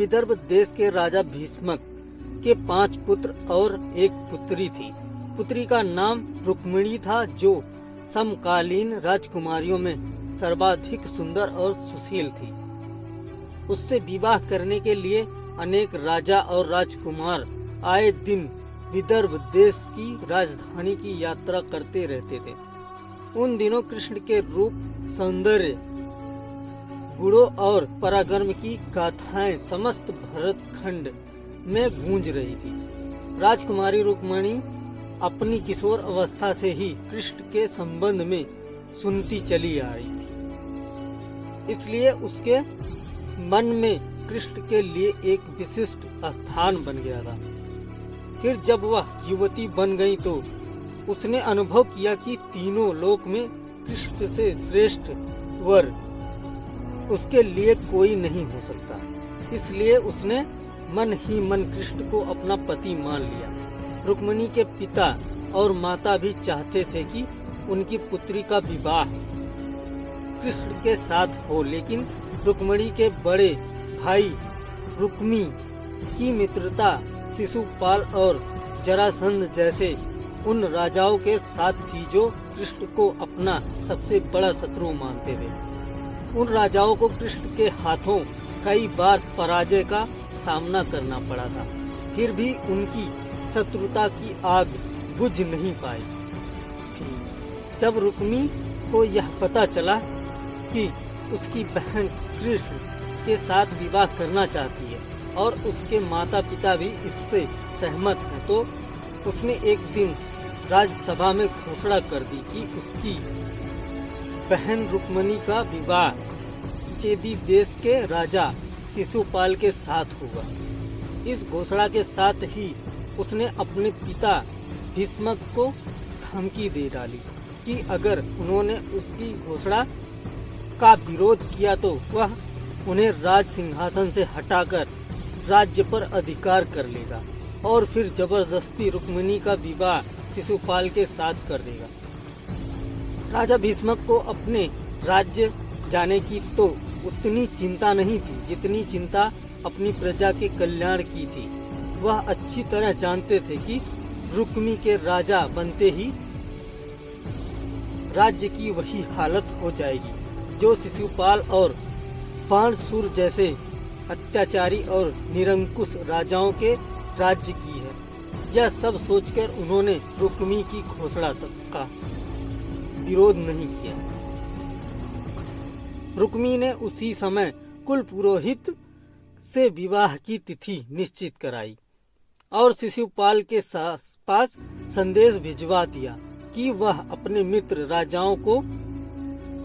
विदर्भ देश के राजा भीष्मक के 5 पुत्र और एक पुत्री थी। पुत्री का नाम रुक्मिणी था, जो समकालीन राजकुमारियों में सर्वाधिक सुंदर और सुशील थी। उससे विवाह करने के लिए अनेक राजा और राजकुमार आए दिन विदर्भ देश की राजधानी की यात्रा करते रहते थे। उन दिनों कृष्ण के रूप, सौंदर्य, गुणों और पराक्रम की गाथाएं समस्त भरतखंड में गूंज रही थी। राजकुमारी रुक्मिणी अपनी किशोर अवस्था से ही कृष्ण के संबंध में सुनती चली आ रही थी, इसलिए उसके मन में कृष्ण के लिए एक विशिष्ट स्थान बन गया था। फिर जब वह युवती बन गई तो उसने अनुभव किया कि तीनों लोक में कृष्ण से श्रेष्ठ वर उसके लिए कोई नहीं हो सकता। इसलिए उसने मन ही मन कृष्ण को अपना पति मान लिया। रुक्मिणी के पिता और माता भी चाहते थे कि उनकी पुत्री का विवाह कृष्ण के साथ हो, लेकिन रुक्मिणी के बड़े भाई रुक्मी की मित्रता शिशुपाल और जरासंध जैसे उन राजाओं के साथ थी जो कृष्ण को अपना सबसे बड़ा शत्रु मानते थे। उन राजाओं को कृष्ण के हाथों कई बार पराजय का सामना करना पड़ा था, फिर भी उनकी शत्रुता की आग बुझ नहीं पाई थी। जब रुक्मी को यह पता चला कि उसकी बहन कृष्ण के साथ विवाह करना चाहती है और उसके माता पिता भी इससे सहमत हैं, तो उसने एक दिन राजसभा में घोषणा कर दी कि उसकी बहन रुक्मिणी का विवाह चेदी देश के राजा शिशुपाल के साथ होगा। इस घोषणा के साथ ही उसने अपने पिता भीष्मक को धमकी दे डाली कि अगर उन्होंने उसकी घोषणा का विरोध किया तो वह उन्हें राज सिंहासन से हटाकर राज्य पर अधिकार कर लेगा और फिर जबरदस्ती रुक्मिणी का विवाह शिशुपाल के साथ कर देगा। राजा भीष्मक को अपने राज्य जाने की तो उतनी चिंता नहीं थी जितनी चिंता अपनी प्रजा के कल्याण की थी। वह अच्छी तरह जानते थे कि रुक्मी के राजा बनते ही राज्य की वही हालत हो जाएगी जो शिशुपाल और बाणसूर जैसे अत्याचारी और निरंकुश राजाओं के राज्य की है। यह सब सोचकर उन्होंने रुक्मी की घोषणा तक का विरोध नहीं किया। रुक्मी ने उसी समय कुल पुरोहित से विवाह की तिथि निश्चित कराई और शिशुपाल के पास संदेश भिजवा दिया कि वह अपने मित्र राजाओं को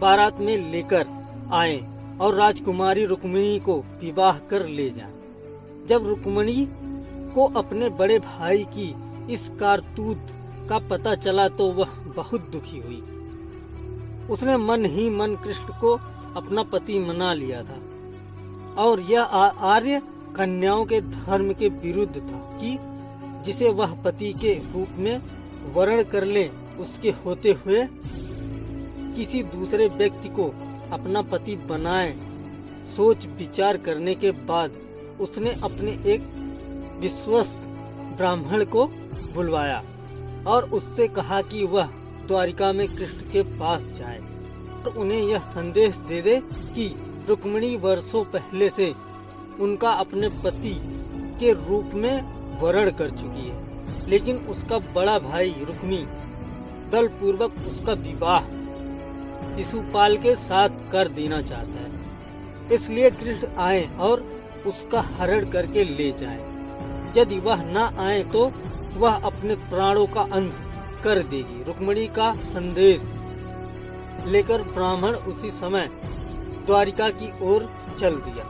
बारात में लेकर आए और राजकुमारी रुक्मिणी को विवाह कर ले जाएं। जब रुक्मिणी को अपने बड़े भाई की इस कारतूत का पता चला तो वह बहुत दुखी हुई। उसने मन ही मन कृष्ण को अपना पति मना लिया था और यह आर्य कन्याओं के धर्म के विरुद्ध था कि जिसे वह पति के रूप में वर्ण कर ले, उसके होते हुए किसी दूसरे व्यक्ति को अपना पति बनाए। सोच विचार करने के बाद उसने अपने एक विश्वस्त ब्राह्मण को बुलवाया और उससे कहा कि वह द्वारिका में कृष्ण के पास जाए और उन्हें यह संदेश दे दे कि रुक्मिणी वर्षों पहले से उनका अपने पति के रूप में वर्ण कर चुकी है, लेकिन उसका बड़ा भाई रुक्मी बलपूर्वक उसका विवाह शिशुपाल के साथ कर देना चाहता है। इसलिए कृष्ण आए और उसका हरण करके ले जाए। यदि वह न आए तो वह अपने प्राणों का अंत कर देगी। रुक्मिणी का संदेश लेकर ब्राह्मण उसी समय द्वारिका की ओर चल दिया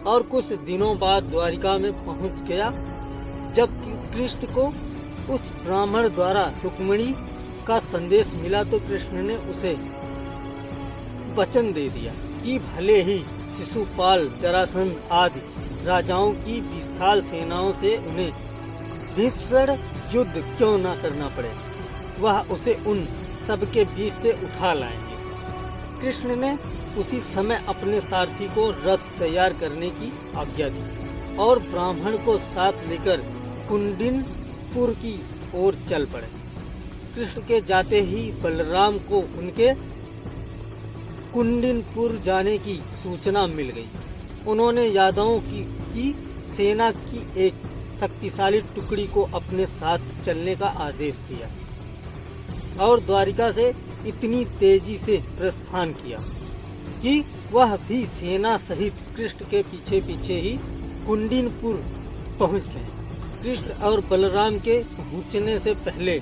और कुछ दिनों बाद द्वारिका में पहुंच गया। जब कृष्ण को उस ब्राह्मण द्वारा रुक्मिणी का संदेश मिला तो कृष्ण ने उसे वचन दे दिया कि भले ही शिशुपाल, जरासंध आदि राजाओं की विशाल सेनाओं से उन्हें भीषण युद्ध क्यों न करना पड़े, वह उसे उन सबके बीच से उठा लाएंगे। कृष्ण ने उसी समय अपने सारथी को रथ तैयार करने की आज्ञा दी और ब्राह्मण को साथ लेकर कुंडिनपुर की ओर चल पड़े। कृष्ण के जाते ही बलराम को उनके कुंडिनपुर जाने की सूचना मिल गई। उन्होंने यादवों की सेना की एक शक्तिशाली टुकड़ी को अपने साथ चलने का आदेश दिया और द्वारिका से इतनी तेजी से प्रस्थान किया कि वह भी सेना सहित कृष्ण के पीछे पीछे ही कुंडिनपुर पहुंच गए। कृष्ण और बलराम के पहुंचने से पहले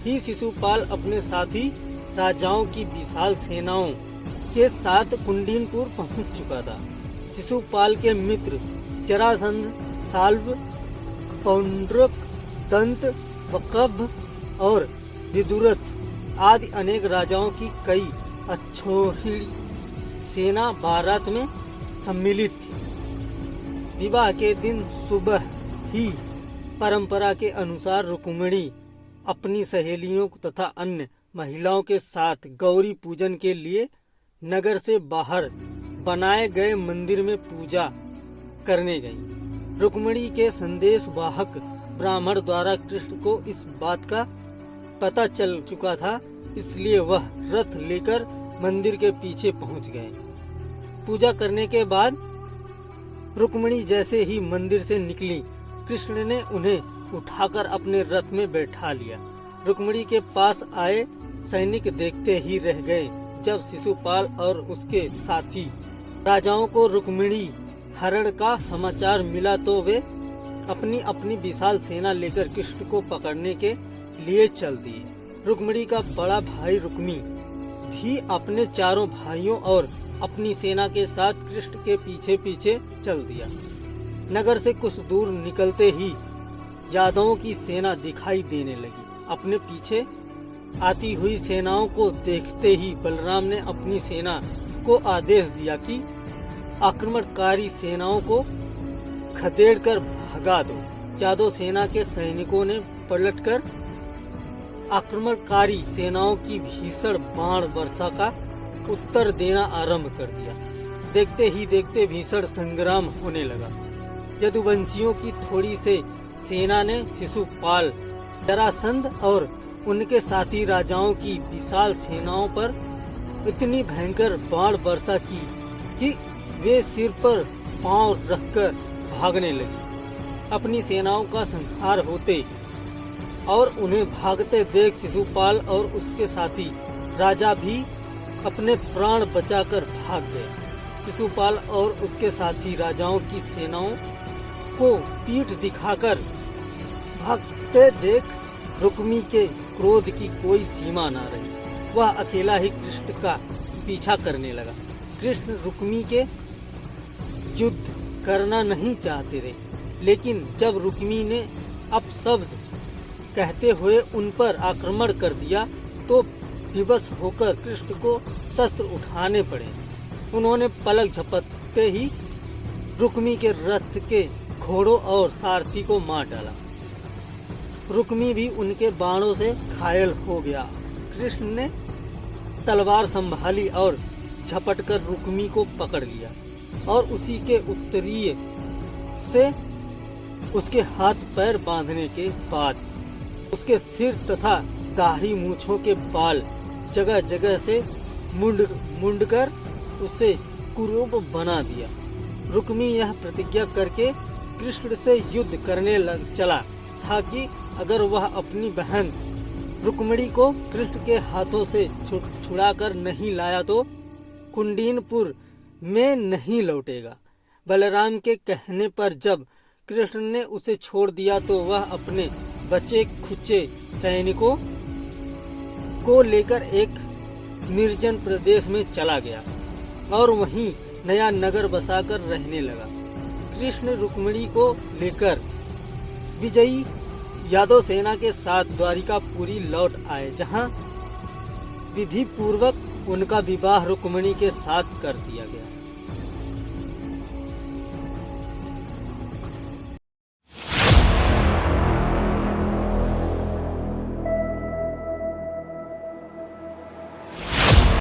ही शिशुपाल अपने साथी राजाओं की विशाल सेनाओं के साथ कुंडिनपुर पहुंच चुका था। शिशुपाल के मित्र जरासंध, साल्व, पौंड्रक, दंत, वकभ और विदुरथ आदि अनेक राजाओं की कई अक्षौहिणी सेना बारात में सम्मिलित थी। विवाह के दिन सुबह ही परंपरा के अनुसार रुक्मिणी अपनी सहेलियों तथा अन्य महिलाओं के साथ गौरी पूजन के लिए नगर से बाहर बनाए गए मंदिर में पूजा करने गई। रुक्मिणी के संदेश वाहक ब्राह्मण द्वारा कृष्ण को इस बात का पता चल चुका था, इसलिए वह रथ लेकर मंदिर के पीछे पहुंच गए। पूजा करने के बाद रुक्मिणी जैसे ही मंदिर से निकली, कृष्ण ने उन्हें उठाकर अपने रथ में बैठा लिया। रुक्मिणी के पास आए सैनिक देखते ही रह गए। जब शिशुपाल और उसके साथी राजाओं को रुक्मिणी हरण का समाचार मिला तो वे अपनी अपनी विशाल सेना लेकर कृष्ण को पकड़ने के लिए चल दिए। रुक्मिणी का बड़ा भाई रुक्मी भी अपने चारों भाइयों और अपनी सेना के साथ कृष्ण के पीछे पीछे चल दिया। नगर से कुछ दूर निकलते ही यादवों की सेना दिखाई देने लगी। अपने पीछे आती हुई सेनाओं को देखते ही बलराम ने अपनी सेना को आदेश दिया कि आक्रमणकारी सेनाओं को खदेड़कर भगा दो। यादव सेना के सैनिकों ने पलटकर आक्रमणकारी सेनाओं की भीषण बाण वर्षा का उत्तर देना आरंभ कर दिया। देखते ही देखते भीषण संग्राम होने लगा। यदुवंशियों की थोड़ी से सेना ने शिशुपाल, जरासंध और उनके साथी राजाओं की विशाल सेनाओं पर इतनी भयंकर बाण वर्षा की कि वे सिर पर पांव रखकर भागने लगे। अपनी सेनाओं का संहार होते और उन्हें भागते देख शिशुपाल और उसके साथी राजा भी अपने प्राण बचाकर भाग गए। शिशुपाल और उसके साथी राजाओं की सेनाओं को पीठ दिखाकर भागते देख रुक्मी के क्रोध की कोई सीमा न रही। वह अकेला ही कृष्ण का पीछा करने लगा। कृष्ण रुक्मी के युद्ध करना नहीं चाहते थे, लेकिन जब रुक्मी ने अपशब्द कहते हुए उन पर आक्रमण कर दिया तो विवश होकर कृष्ण को शस्त्र उठाने पड़े। उन्होंने पलक झपकते ही रुक्मी के रथ के घोड़ों और सारथी को मार डाला। रुक्मी भी उनके बाणों से घायल हो गया। कृष्ण ने तलवार संभाली और झपटकर रुक्मी को पकड़ लिया और उसी के उत्तरीय से उसके हाथ पैर बांधने के बाद उसके सिर तथा दाढ़ी मूछों के बाल जगह जगह से मुंडकर उसे कुरूप बना दिया। रुक्मी यह प्रतिज्ञा करके कृष्ण से युद्ध करने चला था कि अगर वह अपनी बहन रुक्मिणी को कृष्ण के हाथों से छुड़ाकर नहीं लाया तो कुंडिनपुर में नहीं लौटेगा। बलराम के कहने पर जब कृष्ण ने उसे छोड़ दिया तो वह अपने बचे खुचे सैनिकों को लेकर एक निर्जन प्रदेश में चला गया और वहीं नया नगर बसाकर रहने लगा। कृष्ण रुक्मिणी को लेकर विजयी यादव सेना के साथ द्वारिकापुरी लौट आए, जहां विधि पूर्वक उनका विवाह रुक्मिणी के साथ कर दिया गया।